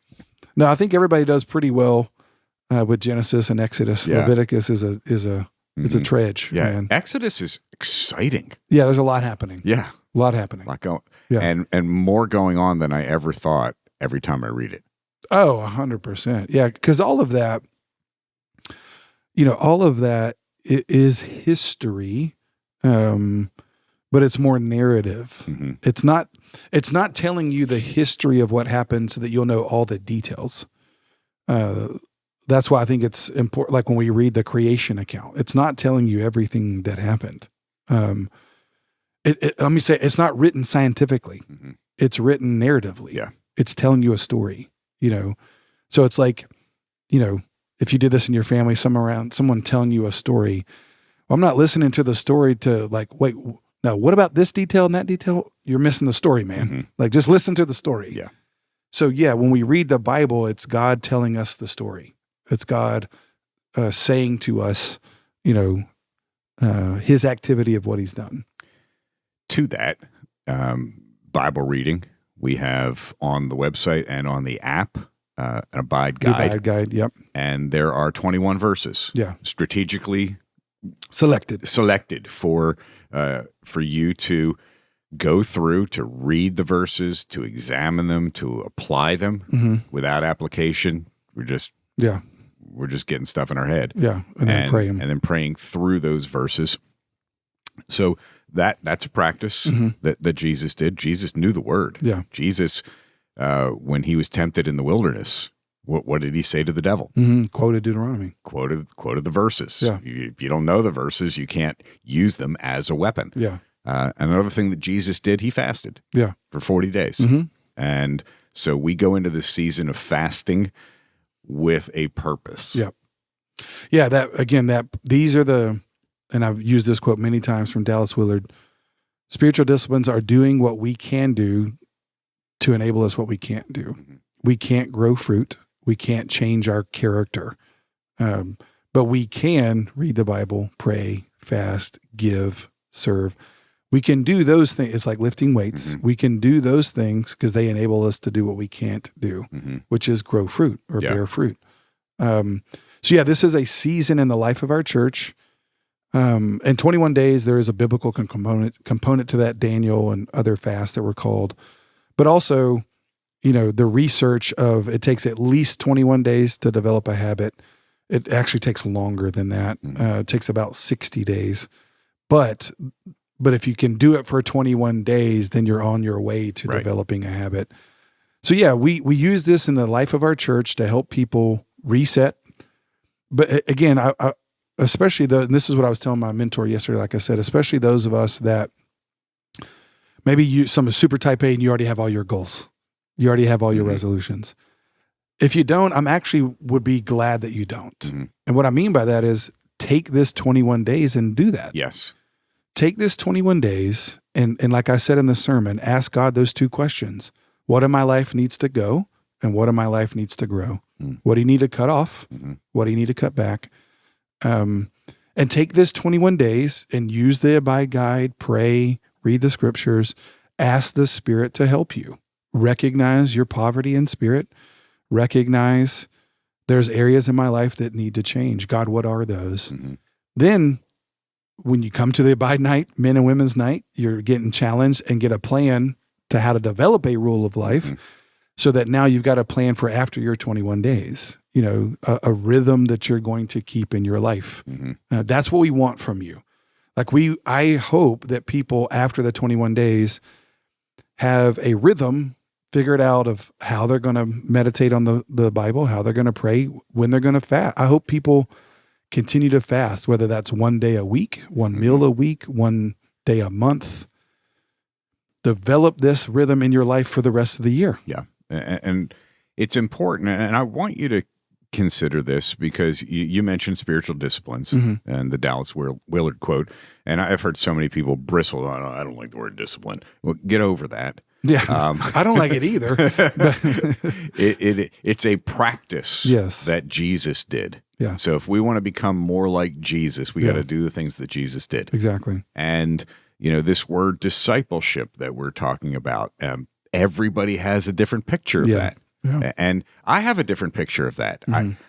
No, I think everybody does pretty well with Genesis and Exodus.
Yeah.
Leviticus is a it's a
Mhm.
trudge.
Yeah.
Man.
Exodus is exciting.
Yeah, there's a lot happening.
Yeah.
A lot happening.
A lot going.
Yeah.
And more going on than I ever thought every time I read it.
Oh, 100%. Yeah, because all of that, is history, but it's more narrative.
Mm-hmm.
It's not telling you the history of what happened so that you'll know all the details. That's why I think it's important. Like when we read the creation account, it's not telling you everything that happened. Let me say, it's not written scientifically.
Mm-hmm.
It's written narratively.
Yeah.
It's telling you a story, So it's like, if you did this in your family, someone telling you a story, well, I'm not listening to the story to like, wait, now what about this detail and that detail? You're missing the story, man.
Mm-hmm.
Like just listen to the story.
Yeah.
So yeah, when we read the Bible, it's God telling us the story. It's God saying to us, his activity of what he's done.
To that, Bible reading, we have on the website and on the app an Abide
The
Guide.
Abide Guide, yep.
And there are 21 verses.
Yeah.
Strategically
Selected
for you to go through, to read the verses, to examine them, to apply them. Without application. We're just getting stuff in our head.
Yeah. And then praying.
And then praying through those verses. So that's a practice that Jesus did. Jesus knew the word.
Yeah.
Jesus, when he was tempted in the wilderness, what did he say to the devil?
Quoted Deuteronomy.
Quoted the verses.
Yeah.
If you don't know the verses, you can't use them as a weapon.
Yeah.
Another thing that Jesus did, he fasted.
Yeah.
For 40 days. And so we go into this season of fasting with a purpose.
Yeah. Yeah. These are and I've used this quote many times from Dallas Willard. Spiritual disciplines are doing what we can do to enable us what we can't do. We can't grow fruit. We can't change our character. But we can read the Bible, pray, fast, give, serve. We can do those things. It's like lifting weights. We can do those things because they enable us to do what we can't do, which is grow fruit or bear fruit. This is a season in the life of our church. And 21 days, there is a biblical component to that, Daniel and other fasts that were called. But also, the research of it takes at least 21 days to develop a habit. It actually takes longer than that. It takes about 60 days. But if you can do it for 21 days, then you're on your way to developing a habit. So we use this in the life of our church to help people reset. But again, I especially and this is what I was telling my mentor yesterday, like I said, especially those of us that maybe some is super type A and you already have all your goals. You already have all your resolutions. If you don't, I'm actually would be glad that you don't. And what I mean by that is take this 21 days and do that.
Yes.
Take this 21 days and like I said in the sermon, ask God those two questions. What in my life needs to go and what in my life needs to grow? What do you need to cut off? What do you need to cut back? And take this 21 days and use the Abide Guide, pray, read the scriptures, ask the Spirit to help you. Recognize your poverty in spirit. Recognize there's areas in my life that need to change. God, what are those? Then when you come to the Abide Night, men and women's night, you're getting challenged and get a plan to how to develop a rule of life so that now you've got a plan for after your 21 days, a rhythm that you're going to keep in your life. That's what we want from you. I hope that people after the 21 days have a rhythm figured out of how they're going to meditate on the Bible, how they're going to pray, when they're going to fast. I hope people continue to fast, whether that's one day a week, one meal a week, one day a month. Develop this rhythm in your life for the rest of the year.
Yeah. And it's important. And I want you to consider this because you mentioned spiritual disciplines and the Dallas Willard quote. And I've heard so many people bristle on, I don't like the word discipline. Well, get over that.
Yeah, I don't like it either.
It's a practice that Jesus did.
Yeah.
So if we want to become more like Jesus, we got to do the things that Jesus did.
Exactly.
And, this word discipleship that we're talking about, everybody has a different picture of that.
Yeah.
And I have a different picture of that.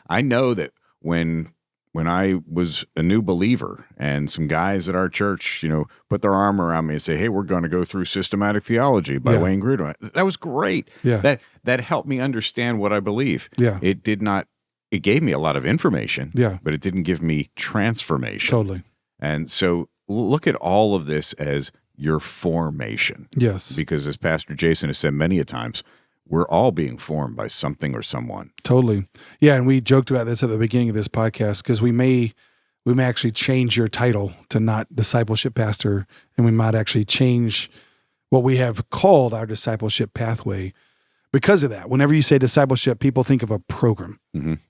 I know that when I was a new believer and some guys at our church, put their arm around me and say, hey, we're going to go through Systematic Theology by Wayne Grudem. That was great.
Yeah.
That helped me understand what I believe.
Yeah.
It gave me a lot of information,
but
it didn't give me transformation.
Totally.
And so look at all of this as your formation.
Yes.
Because as Pastor Jason has said many a times, we're all being formed by something or someone.
Totally. Yeah. And we joked about this at the beginning of this podcast because we may actually change your title to not discipleship pastor, and we might actually change what we have called our discipleship pathway because of that. Whenever you say discipleship, people think of a program.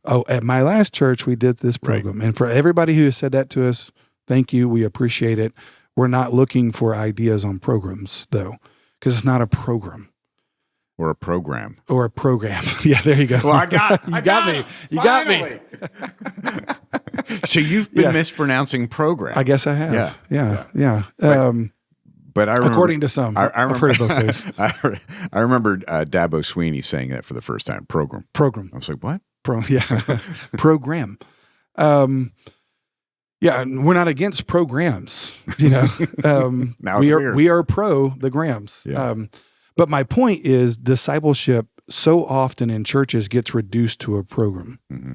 Oh, at my last church, we did this program. And for everybody who has said that to us, thank you. We appreciate it. We're not looking for ideas on programs though, because it's not a program.
or a program.
Or a program. Yeah, there you go.
Well, I got
me. You got me.
So you've been mispronouncing program.
I guess I have. Yeah.
But I remember,
according to some, I've heard it both ways.
I remember Dabo Sweeney saying that for the first time. Program. I was like, what?
Program. Yeah, we're not against programs.
Now
we are pro the grams.
Yeah.
But my point is, discipleship so often in churches gets reduced to a program.
Mm-hmm.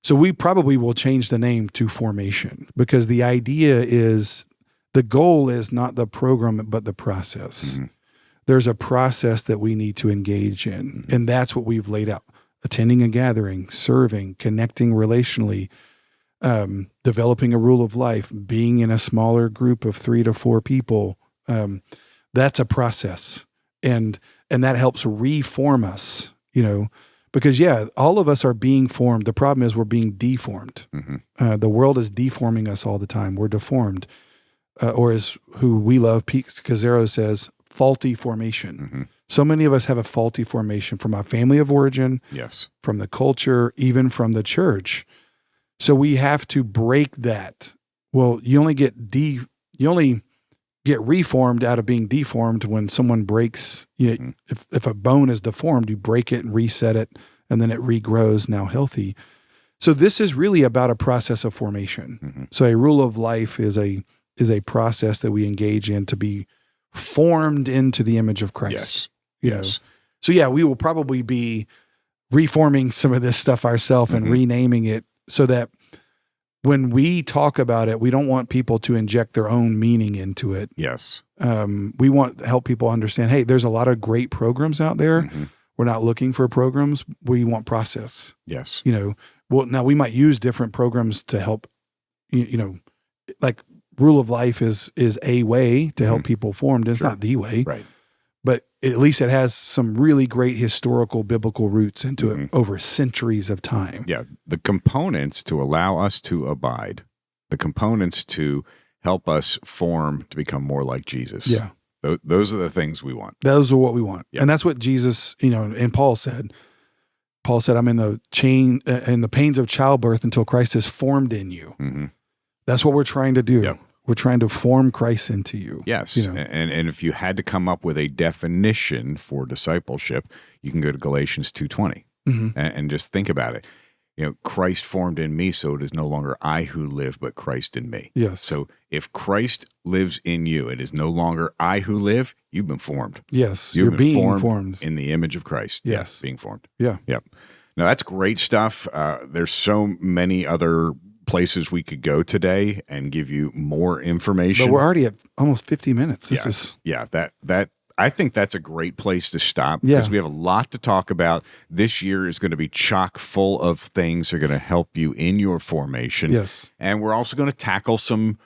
So we probably will change the name to formation, because the idea is the goal is not the program, but the process.
Mm-hmm.
There's a process that we need to engage in.
Mm-hmm.
And that's what we've laid out: attending a gathering, serving, connecting relationally, developing a rule of life, being in a smaller group of 3 to 4 people. That's a process. And that helps reform us, because all of us are being formed. The problem is we're being deformed.
Mm-hmm.
The world is deforming us all the time. We're deformed, or as who we love, Pete Scazzaro says, faulty formation.
Mm-hmm.
So many of us have a faulty formation from our family of origin,
Yes.
from the culture, even from the church. So we have to break that. Well, you only get reformed out of being deformed when someone breaks. If a bone is deformed, you break it and reset it, and then it regrows, now healthy. So this is really about a process of formation.
Mm-hmm.
So a rule of life is a process that we engage in to be formed into the image of Christ.
Yes.
So we will probably be reforming some of this stuff ourselves and
Mm-hmm.
renaming it, so that when we talk about it, we don't want people to inject their own meaning into it.
Yes.
We want to help people understand, hey, there's a lot of great programs out there.
Mm-hmm.
We're not looking for programs. We want process.
Yes.
Well, now we might use different programs to help, like Rule of Life is a way to help people formed. It's not the way.
Right.
But at least it has some really great historical biblical roots into it over centuries of time.
Yeah. The components to allow us to abide, the components to help us form to become more like Jesus.
Yeah.
Those are the things we want.
Those are what we want.
Yeah.
And that's what Jesus, and Paul said. Paul said, I'm in the pains of childbirth until Christ is formed in you.
Mm-hmm.
That's what we're trying to do.
Yep.
We're trying to form Christ into you.
Yes. And if you had to come up with a definition for discipleship, you can go to Galatians 2:20 and just think about it. Christ formed in me, so it is no longer I who live, but Christ in me.
Yes.
So if Christ lives in you, it is no longer I who live, you've been formed.
Yes.
You've
You're
been
being formed.
in the image of Christ.
Yes.
Being formed.
Yeah.
Yep. Now, that's great stuff. There's so many other places we could go today and give you more information.
But we're already at almost 50 minutes.
That I think that's a great place to stop,
Yeah.
because we have a lot to talk about. This year is going to be chock full of things that are going to help you in your formation.
Yes.
And we're also going to tackle some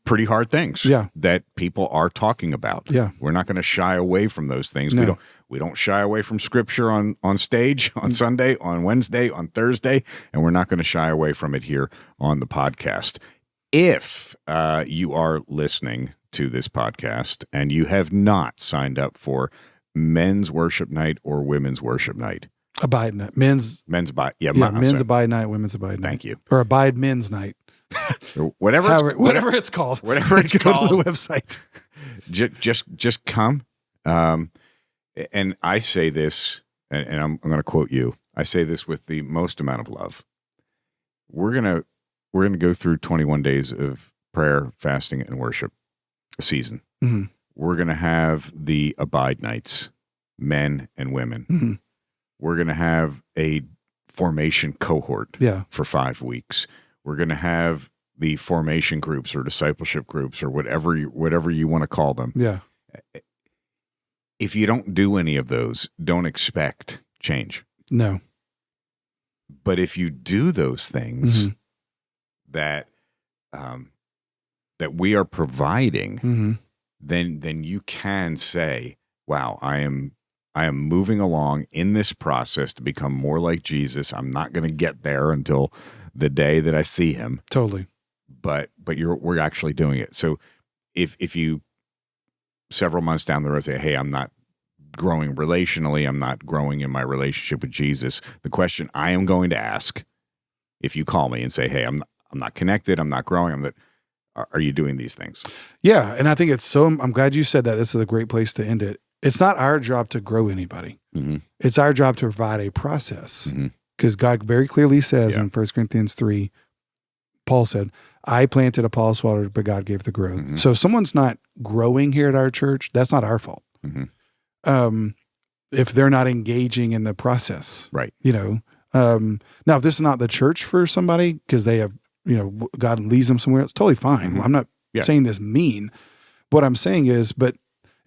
pretty hard things that people are talking about.
Yeah.
We're not going to shy away from those things.
No.
We don't shy away from scripture on stage, on Sunday, on Wednesday, on Thursday, and we're not going to shy away from it here on the podcast. If you are listening to this podcast and you have not signed up for men's worship night or women's worship night,
Abide night. Men's
abide. Yeah,
men's
sorry.
abide night, women's abide night.
Thank you.
Or abide men's night.
Whatever
it's called.
Whatever it's
Go
called.
to the website.
Just come. And I say this, and I'm going to quote you. I say this with the most amount of love. We're gonna go through 21 days of prayer, fasting, and worship season.
Mm-hmm.
We're gonna have the abide nights, men and women.
Mm-hmm.
We're gonna have a formation cohort for 5 weeks. We're gonna have the formation groups or discipleship groups or whatever you want to call them.
Yeah.
If you don't do any of those, don't expect change.
No.
But if you do those things
Mm-hmm.
that we are providing,
Mm-hmm.
then you can say, "Wow, I am moving along in this process to become more like Jesus. I'm not going to get there until the day that I see him."
Totally.
But we're actually doing it. So if you several months down the road say, "Hey, I'm not growing relationally. I'm not growing in my relationship with Jesus. The question I am going to ask, if you call me and say, "Hey, I'm not connected. I'm not growing. Are you doing these things?"
Yeah, and I think I'm glad you said that. This is a great place to end it. It's not our job to grow anybody.
Mm-hmm.
It's our job to provide a process.
Mm-hmm.
Because God very clearly says in 1 Corinthians 3, Paul said, I planted, Apollos watered, but God gave the growth.
Mm-hmm.
So if someone's not growing here at our church, that's not our fault.
Mm-hmm.
If they're not engaging in the process.
Right.
Now, if this is not the church for somebody because they have, God leads them somewhere, it's totally fine.
Mm-hmm.
I'm not saying this mean. What I'm saying is, but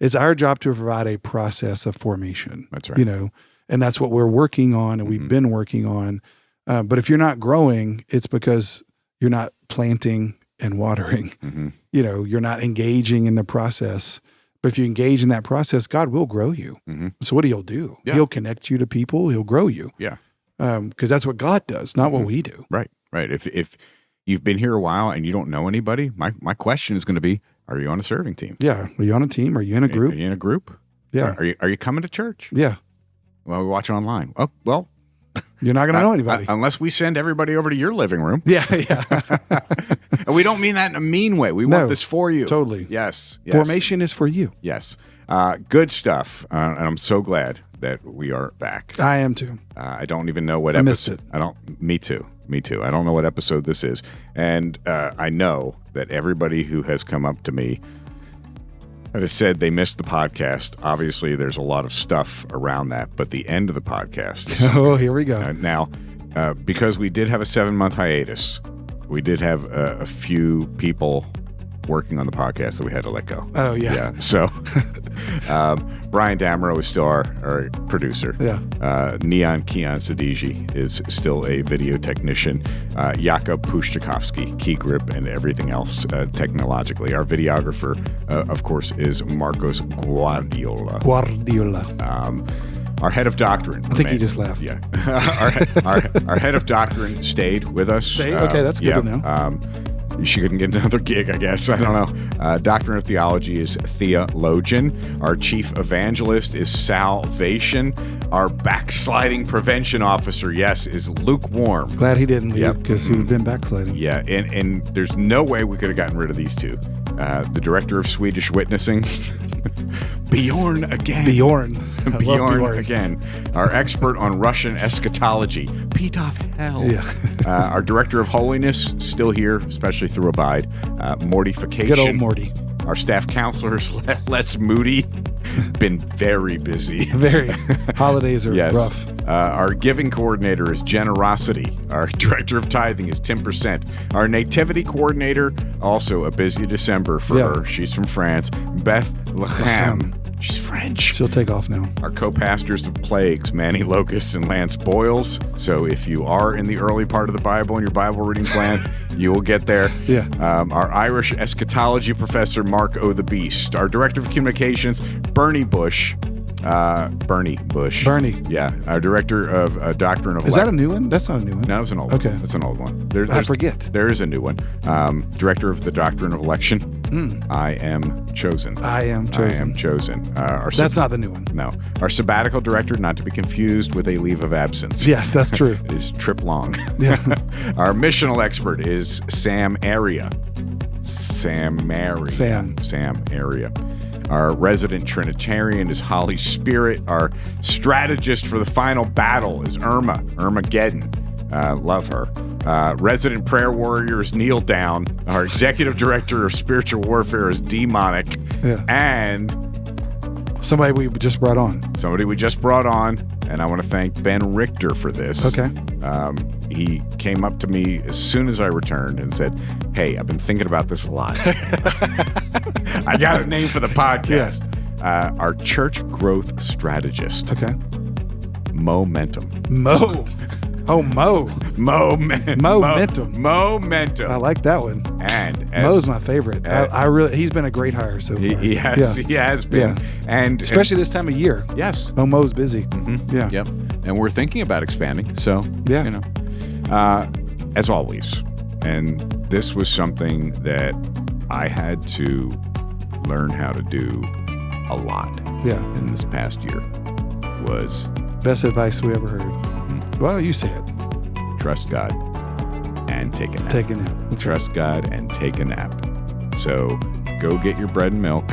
it's our job to provide a process of formation.
That's right.
And that's what we're working on and we've been working on. But if you're not growing, it's because you're not planting and watering.
Mm-hmm.
You're not engaging in the process. But if you engage in that process, God will grow you.
Mm-hmm.
So what He'll do?
Yeah.
He'll connect you to people. He'll grow you.
Yeah.
Because that's what God does, not what we do.
Right. Right. If you've been here a while and you don't know anybody, my question is going to be, are you on a serving team?
Yeah. Are you on a team? Are you in a group?
Are you in a group?
Yeah.
Are you coming to church?
Yeah.
Well, we watch online. Oh, well.
You're not going to know anybody.
Unless we send everybody over to your living room.
Yeah.
And we don't mean that in a mean way. We want this for you.
Totally.
Yes.
Formation is for you.
Yes. Good stuff. And I'm so glad that we are back.
I am too.
I don't even know what
I
episode.
missed it.
Me too. I don't know what episode this is. And I know that everybody who has come up to me has said they missed the podcast. Obviously, there's a lot of stuff around that, but the end of the podcast.
Oh, here we go.
Now, because we did have a 7-month hiatus, we did have a few people working on the podcast that we had to let go.
Oh, yeah.
So, Brian Damero is still our producer.
Yeah.
Neon Kian Sadiji is still a video technician. Jakub Puszczakowski, key grip and everything else technologically. Our videographer, of course, is Marcos Guardiola. Our head of doctrine.
I think he just left.
Yeah. our head of doctrine stayed with us.
Okay, that's good to know.
She couldn't get another gig, I guess. I don't know. Doctrine of Theology is theologian. Our chief evangelist is salvation. Our backsliding prevention officer, is lukewarm.
Glad he didn't leave because he would have been backsliding.
Yeah, and there's no way we could have gotten rid of these two. The director of Swedish Witnessing, Bjorn again.
Bjorn
again. Our expert on Russian eschatology, Pete of Hell.
Yeah.
Our director of holiness, still here, especially through Abide. Mortification.
Good old Morty.
Our staff counselor is Les Moody. Been very busy.
Very. Holidays are rough.
Our giving coordinator is Generosity. Our director of tithing is 10%. Our nativity coordinator, also a busy December for her. She's from France. Beth Lacham. She's French.
She'll take off now.
Our co-pastors of Plagues, Manny Locust and Lance Boyles. So if you are in the early part of the Bible in your Bible reading plan, you will get there.
Yeah.
Our Irish eschatology professor, Mark O. the Beast. Our director of communications, Bernie Bush. Bernie. Yeah. Our director of doctrine of
Is that a new one? That's not a new one.
No, it's an old
one.
That's an old one.
I forget.
There is a new one. Director of the doctrine of election. I am chosen.
That's not the new one.
No. Our sabbatical director, not to be confused with a leave of absence.
Yes, that's true.
Is Trip Long.
Yeah.
Our missional expert is Sam Area. Sam Area. Our resident Trinitarian is Holly Spirit. Our strategist for the final battle is Irma Geddon. Love her. Resident prayer warrior is Neil Down. Our executive director of spiritual warfare is Demonic.
Yeah.
And
somebody we just brought on.
And I want to thank Ben Richter for this.
Okay.
He came up to me as soon as I returned and said, "Hey, I've been thinking about this a lot. I got a name for the podcast." Our church growth strategist.
Okay.
Momentum.
Mo. Oh, Mo.
Momentum.
I like that one.
And
Mo's my favorite. He's been a great hire so far.
He has been.
Yeah.
And
especially this time of year.
Yes.
Oh, Mo's busy.
Mm-hmm.
Yeah.
Yep. And we're thinking about expanding. So, as always. And this was something that I had to learn how to do a lot
Yeah.
in this past year was
Best advice we ever heard. Why don't you say it?
trust God and take a nap.
Take a nap. That's right.
Trust God and take a nap. So go get your bread and milk.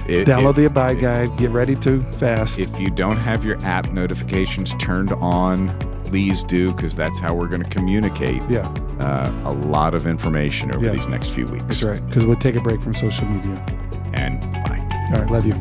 Download the Abide Guide. Get ready to fast.
If you don't have your app notifications turned on, please do, because that's how we're going to communicate
Yeah,
a lot of information over
Yeah.
these next few weeks.
that's right. Because we'll take a break from social media.
And bye.
All right. Love you.